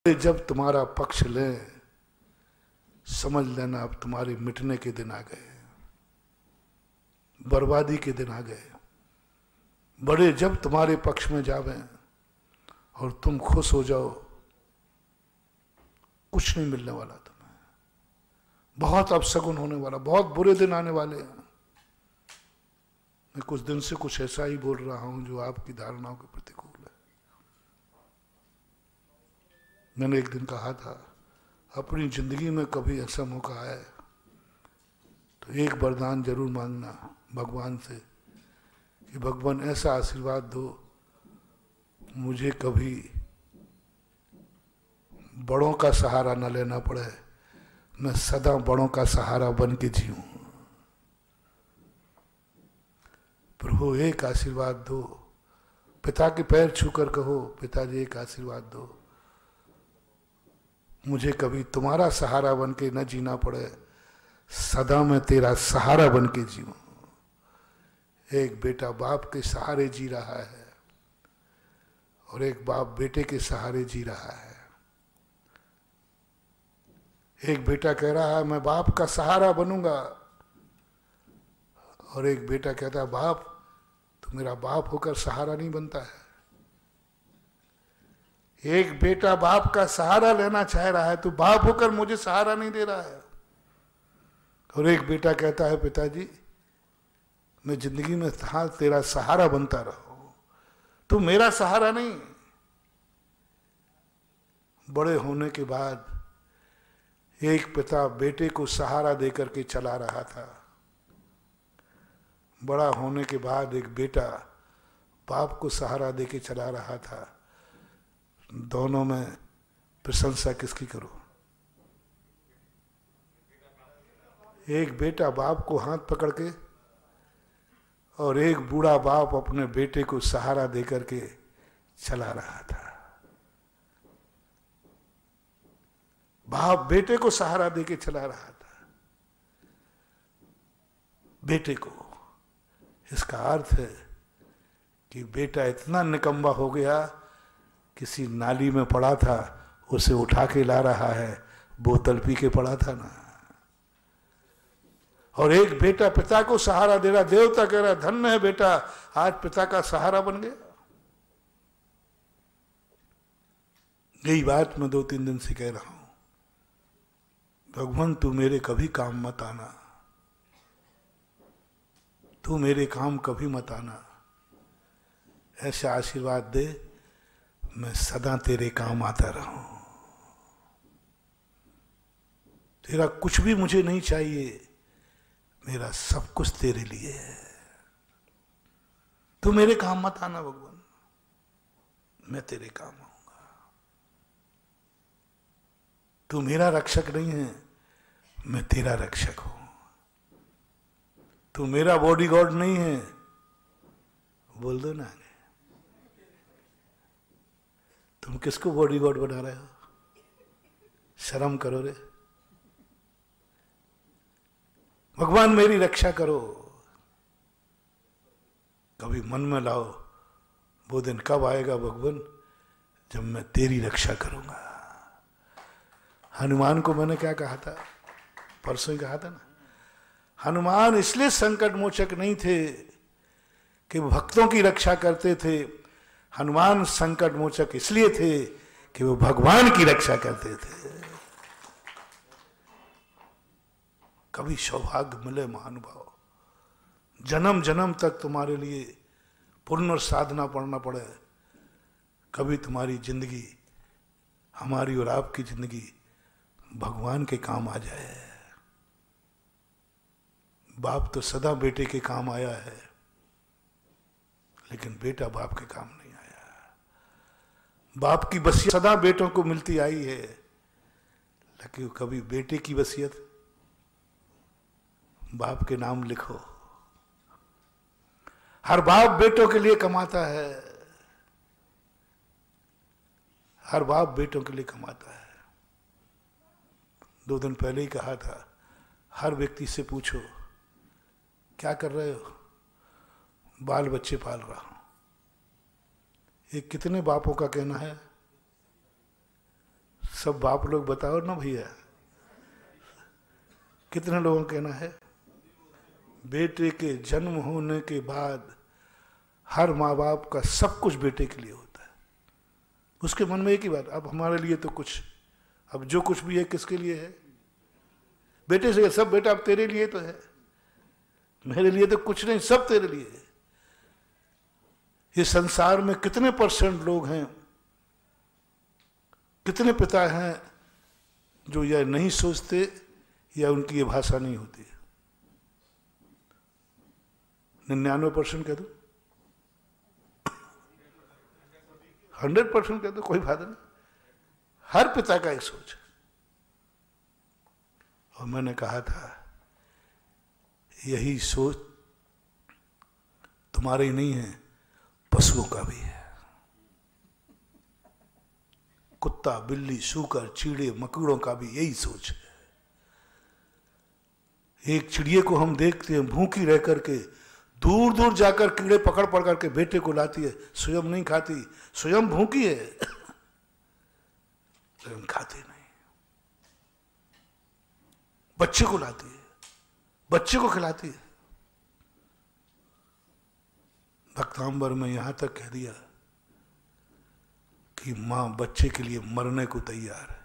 जब तुम्हारा पक्ष लें समझ लेना अब तुम्हारे मिटने के दिन आ गए, बर्बादी के दिन आ गए। बड़े जब तुम्हारे पक्ष में जावें और तुम खुश हो जाओ, कुछ नहीं मिलने वाला तुम्हें। बहुत अपशगुन होने वाला, बहुत बुरे दिन आने वाले हैं। मैं कुछ दिन से कुछ ऐसा ही बोल रहा हूं जो आपकी धारणाओं के प्रतिकूल है। मैंने एक दिन कहा था, अपनी जिंदगी में कभी ऐसा मौका आए तो एक वरदान जरूर मांगना भगवान से कि भगवान ऐसा आशीर्वाद दो मुझे कभी बड़ों का सहारा न लेना पड़े, मैं सदा बड़ों का सहारा बन के जीऊं। प्रभु एक आशीर्वाद दो, पिता के पैर छूकर कहो पिताजी एक आशीर्वाद दो, मुझे कभी तुम्हारा सहारा बन के न जीना पड़े, सदा मैं तेरा सहारा बन के जीऊं। एक बेटा बाप के सहारे जी रहा है और एक बाप बेटे के सहारे जी रहा है। एक बेटा कह रहा है मैं बाप का सहारा बनूंगा और एक बेटा कहता है बाप तो मेरा बाप होकर सहारा नहीं बनता है। एक बेटा बाप का सहारा लेना चाह रहा है तो बाप होकर मुझे सहारा नहीं दे रहा है। और एक बेटा कहता है पिताजी मैं जिंदगी में तेरा सहारा बनता रहूं, तू मेरा सहारा नहीं। बड़े होने के बाद एक पिता बेटे को सहारा देकर के चला रहा था, बड़ा होने के बाद एक बेटा बाप को सहारा देके चला रहा था। दोनों में प्रशंसा किसकी करो? एक बेटा बाप को हाथ पकड़ के और एक बूढ़ा बाप अपने बेटे को सहारा देकर के चला रहा था। बाप बेटे को सहारा देके चला रहा था, बेटे को। इसका अर्थ है कि बेटा इतना निकम्मा हो गया, किसी नाली में पड़ा था उसे उठा के ला रहा है, बोतल पी के पड़ा था ना। और एक बेटा पिता को सहारा दे रहा, देवता कह रहा धन्य है बेटा आज पिता का सहारा बन गया। यही बात मैं 2-3 दिन से कह रहा हूं, भगवान तू मेरे कभी काम मत आना, तू मेरे काम कभी मत आना, ऐसा आशीर्वाद दे मैं सदा तेरे काम आता रहूं। तेरा कुछ भी मुझे नहीं चाहिए, मेरा सब कुछ तेरे लिए है। तू मेरे काम मत आना भगवान, मैं तेरे काम आऊंगा। तू मेरा रक्षक नहीं है, मैं तेरा रक्षक हूं। तू मेरा बॉडीगार्ड नहीं है, बोल दो ना, तुम किसको बॉडीगार्ड बना रहे हो? शर्म करो रे। भगवान मेरी रक्षा करो, कभी मन में लाओ, वो दिन कब आएगा भगवान जब मैं तेरी रक्षा करूंगा। हनुमान को मैंने क्या कहा था, परसों ही कहा था ना, हनुमान इसलिए संकट मोचक नहीं थे कि भक्तों की रक्षा करते थे, हनुमान संकट मोचक इसलिए थे कि वो भगवान की रक्षा करते थे। कभी सौभाग्य मिले महानुभाव, जन्म जन्म तक तुम्हारे लिए पुण्य साधना पड़ना पड़े, कभी तुम्हारी जिंदगी, हमारी और आपकी जिंदगी भगवान के काम आ जाए। बाप तो सदा बेटे के काम आया है, लेकिन बेटा बाप के काम नहीं आया। बाप की वसीयत सदा बेटों को मिलती आई है, लेकिन कभी बेटे की वसीयत बाप के नाम लिखो। हर बाप बेटों के लिए कमाता है, हर बाप बेटों के लिए कमाता है। 2 दिन पहले ही कहा था, हर व्यक्ति से पूछो क्या कर रहे हो? बाल बच्चे पाल रहा हूं। ये कितने बापों का कहना है? सब बाप लोग बताओ ना भैया, कितने लोगों का कहना है बेटे के जन्म होने के बाद हर माँ बाप का सब कुछ बेटे के लिए होता है। उसके मन में एक ही बात, अब हमारे लिए तो कुछ, अब जो कुछ भी है किसके लिए है? बेटे से सब, बेटा अब तेरे लिए तो है, मेरे लिए तो कुछ नहीं, सब तेरे लिए है। इस संसार में कितने % लोग हैं, कितने पिता हैं जो यह नहीं सोचते या उनकी ये भाषा नहीं होती है? 99% कह दो, 100% कह दो, कोई फायदा नहीं। हर पिता का एक सोच है। और मैंने कहा था यही सोच तुम्हारी नहीं है, पशुओं का भी है। कुत्ता, बिल्ली, सूकर, चीड़े, मकड़ों का भी यही सोच है। एक चिड़िए को हम देखते हैं भूखी रह करके दूर दूर जाकर कीड़े पकड़ पकड़ करके बेटे को लाती है, स्वयं नहीं खाती, स्वयं भूखी है लेकिन खाती नहीं, बच्चे को लाती है, बच्चे को खिलाती है। भक्तांबर में यहां तक कह दिया कि मां बच्चे के लिए मरने को तैयार है।